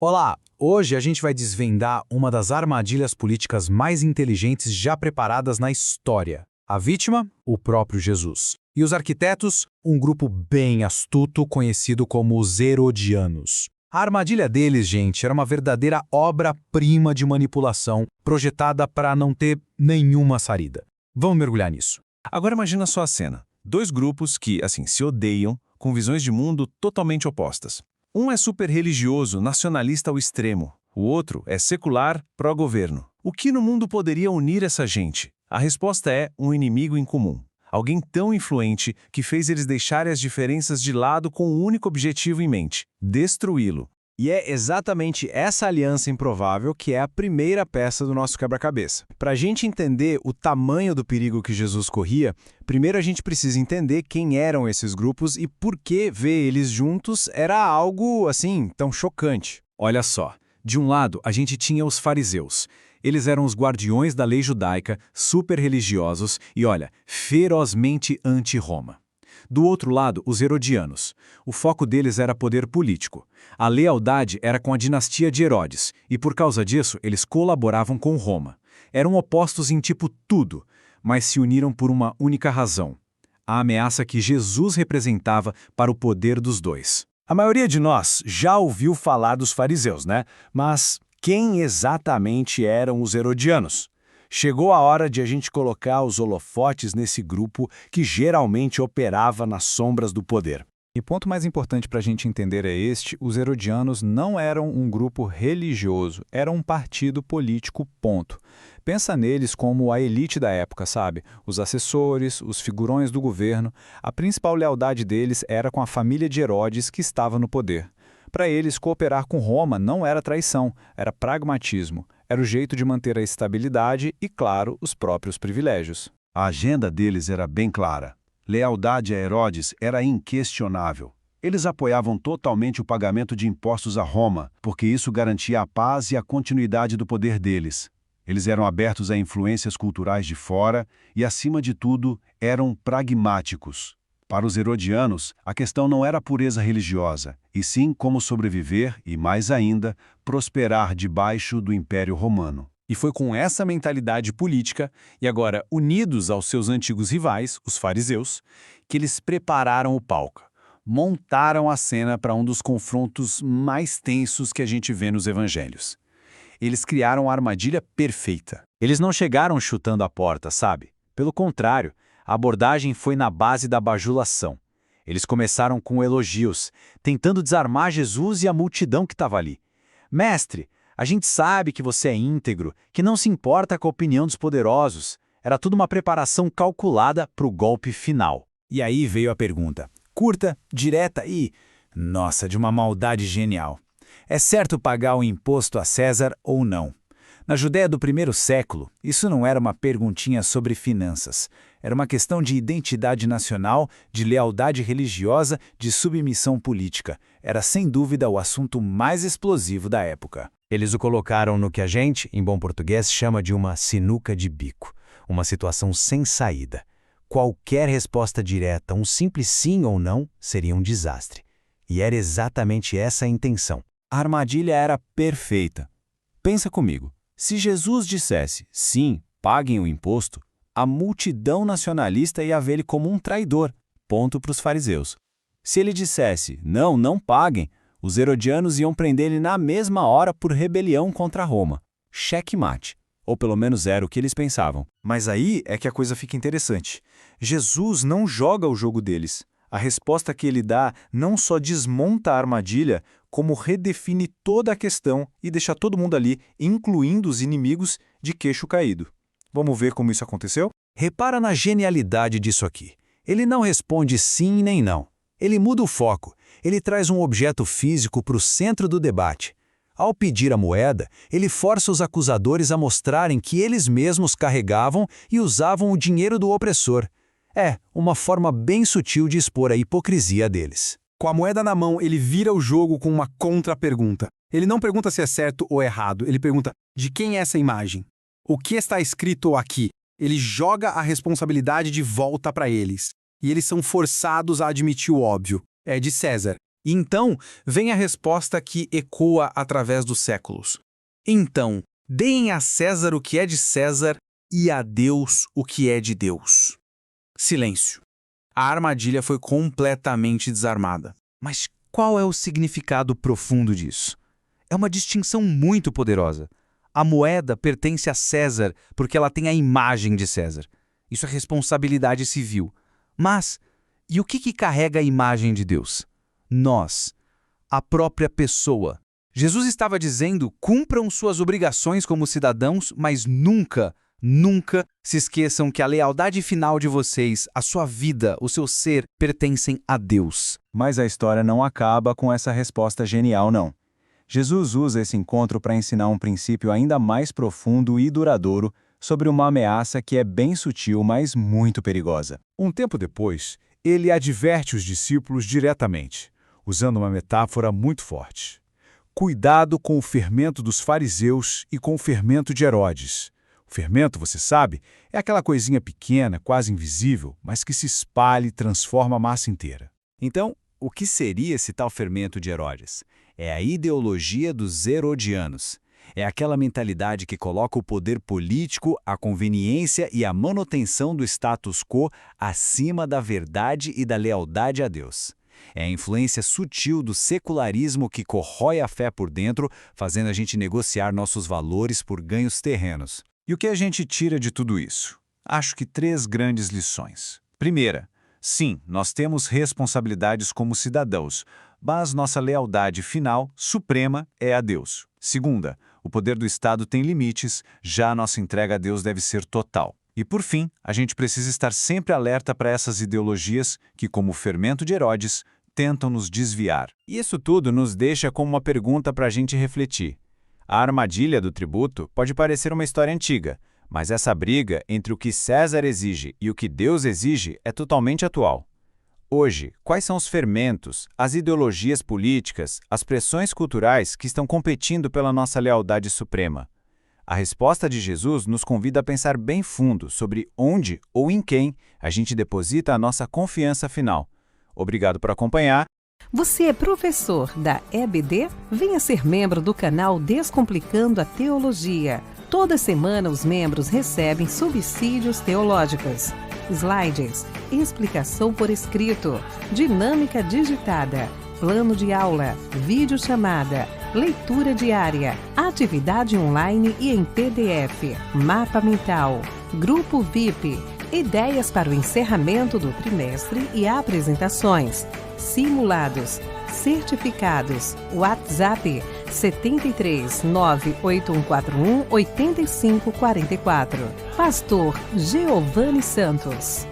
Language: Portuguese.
Olá! Hoje a gente vai desvendar uma das armadilhas políticas mais inteligentes já preparadas na história. A vítima? O próprio Jesus. E os arquitetos? Um grupo bem astuto conhecido como os Herodianos. A armadilha deles, gente, era uma verdadeira obra-prima de manipulação, projetada para não ter nenhuma saída. Vamos mergulhar nisso. Agora imagina só a cena. Dois grupos que, se odeiam, com visões de mundo totalmente opostas. Um é super religioso, nacionalista ao extremo. O outro é secular, pró-governo. O que no mundo poderia unir essa gente? A resposta é um inimigo em comum. Alguém tão influente que fez eles deixarem as diferenças de lado com um único objetivo em mente: destruí-lo. E é exatamente essa aliança improvável que é a primeira peça do nosso quebra-cabeça. Para a gente entender o tamanho do perigo que Jesus corria, primeiro a gente precisa entender quem eram esses grupos e por que ver eles juntos era algo, tão chocante. Olha só, de um lado a gente tinha os fariseus. Eles eram os guardiões da lei judaica, super religiosos e, ferozmente anti-Roma. Do outro lado, os herodianos. O foco deles era poder político. A lealdade era com a dinastia de Herodes, e por causa disso eles colaboravam com Roma. Eram opostos em tipo tudo, mas se uniram por uma única razão: a ameaça que Jesus representava para o poder dos dois. A maioria de nós já ouviu falar dos fariseus, né? Mas quem exatamente eram os herodianos? Chegou a hora de a gente colocar os holofotes nesse grupo que geralmente operava nas sombras do poder. E ponto mais importante para a gente entender é este: os herodianos não eram um grupo religioso, eram um partido político, ponto. Pensa neles como a elite da época, sabe? Os assessores, os figurões do governo. A principal lealdade deles era com a família de Herodes que estava no poder. Para eles, cooperar com Roma não era traição, era pragmatismo. Era o jeito de manter a estabilidade e, claro, os próprios privilégios. A agenda deles era bem clara. Lealdade a Herodes era inquestionável. Eles apoiavam totalmente o pagamento de impostos a Roma, porque isso garantia a paz e a continuidade do poder deles. Eles eram abertos a influências culturais de fora e, acima de tudo, eram pragmáticos. Para os herodianos, a questão não era a pureza religiosa, e sim como sobreviver e, mais ainda, prosperar debaixo do Império Romano. E foi com essa mentalidade política, e agora unidos aos seus antigos rivais, os fariseus, que eles prepararam o palco. Montaram a cena para um dos confrontos mais tensos que a gente vê nos evangelhos. Eles criaram a armadilha perfeita. Eles não chegaram chutando a porta, sabe? Pelo contrário, a abordagem foi na base da bajulação. Eles começaram com elogios, tentando desarmar Jesus e a multidão que estava ali. Mestre, a gente sabe que você é íntegro, que não se importa com a opinião dos poderosos. Era tudo uma preparação calculada para o golpe final. E aí veio a pergunta, curta, direta e, nossa, de uma maldade genial. É certo pagar o imposto a César ou não? Na Judéia do primeiro século, isso não era uma perguntinha sobre finanças. Era uma questão de identidade nacional, de lealdade religiosa, de submissão política. Era sem dúvida o assunto mais explosivo da época. Eles o colocaram no que a gente, em bom português, chama de uma sinuca de bico. Uma situação sem saída. Qualquer resposta direta, um simples sim ou não, seria um desastre. E era exatamente essa a intenção. A armadilha era perfeita. Pensa comigo. Se Jesus dissesse, sim, paguem o imposto, a multidão nacionalista ia ver ele como um traidor, ponto para os fariseus. Se ele dissesse, não, não paguem, os herodianos iam prender ele na mesma hora por rebelião contra Roma. Checkmate. Ou pelo menos era o que eles pensavam. Mas aí é que a coisa fica interessante. Jesus não joga o jogo deles. A resposta que ele dá não só desmonta a armadilha, como redefine toda a questão e deixa todo mundo ali, incluindo os inimigos, de queixo caído. Vamos ver como isso aconteceu? Repara na genialidade disso aqui. Ele não responde sim nem não. Ele muda o foco. Ele traz um objeto físico para o centro do debate. Ao pedir a moeda, ele força os acusadores a mostrarem que eles mesmos carregavam e usavam o dinheiro do opressor. É uma forma bem sutil de expor a hipocrisia deles. Com a moeda na mão, ele vira o jogo com uma contra-pergunta. Ele não pergunta se é certo ou errado, ele pergunta de quem é essa imagem? O que está escrito aqui? Ele joga a responsabilidade de volta para eles. E eles são forçados a admitir o óbvio. É de César. E então vem a resposta que ecoa através dos séculos. Então, deem a César o que é de César e a Deus o que é de Deus. Silêncio. A armadilha foi completamente desarmada. Mas qual é o significado profundo disso? É uma distinção muito poderosa. A moeda pertence a César porque ela tem a imagem de César. Isso é responsabilidade civil. Mas, e o que carrega a imagem de Deus? Nós, a própria pessoa. Jesus estava dizendo, cumpram suas obrigações como cidadãos, mas nunca se esqueçam que a lealdade final de vocês, a sua vida, o seu ser, pertencem a Deus. Mas a história não acaba com essa resposta genial, não. Jesus usa esse encontro para ensinar um princípio ainda mais profundo e duradouro sobre uma ameaça que é bem sutil, mas muito perigosa. Um tempo depois, ele adverte os discípulos diretamente, usando uma metáfora muito forte. Cuidado com o fermento dos fariseus e com o fermento de Herodes. O fermento, você sabe, é aquela coisinha pequena, quase invisível, mas que se espalha e transforma a massa inteira. Então, o que seria esse tal fermento de Herodes? É a ideologia dos herodianos. É aquela mentalidade que coloca o poder político, a conveniência e a manutenção do status quo acima da verdade e da lealdade a Deus. É a influência sutil do secularismo que corrói a fé por dentro, fazendo a gente negociar nossos valores por ganhos terrenos. E o que a gente tira de tudo isso? Acho que 3 grandes lições. Primeira, sim, nós temos responsabilidades como cidadãos, mas nossa lealdade final, suprema, é a Deus. Segunda, o poder do Estado tem limites, já a nossa entrega a Deus deve ser total. E por fim, a gente precisa estar sempre alerta para essas ideologias que, como o fermento de Herodes, tentam nos desviar. E isso tudo nos deixa com uma pergunta para a gente refletir. A armadilha do tributo pode parecer uma história antiga, mas essa briga entre o que César exige e o que Deus exige é totalmente atual. Hoje, quais são os fermentos, as ideologias políticas, as pressões culturais que estão competindo pela nossa lealdade suprema? A resposta de Jesus nos convida a pensar bem fundo sobre onde ou em quem a gente deposita a nossa confiança final. Obrigado por acompanhar. Você é professor da EBD? Venha ser membro do canal Descomplicando a Teologia. Toda semana os membros recebem subsídios teológicos, slides, explicação por escrito, dinâmica digitada, plano de aula, videochamada, leitura diária, atividade online e em PDF, mapa mental, grupo VIP, ideias para o encerramento do trimestre e apresentações, simulados, certificados, WhatsApp 73 98141 8544. Pastor Giovanni Santos.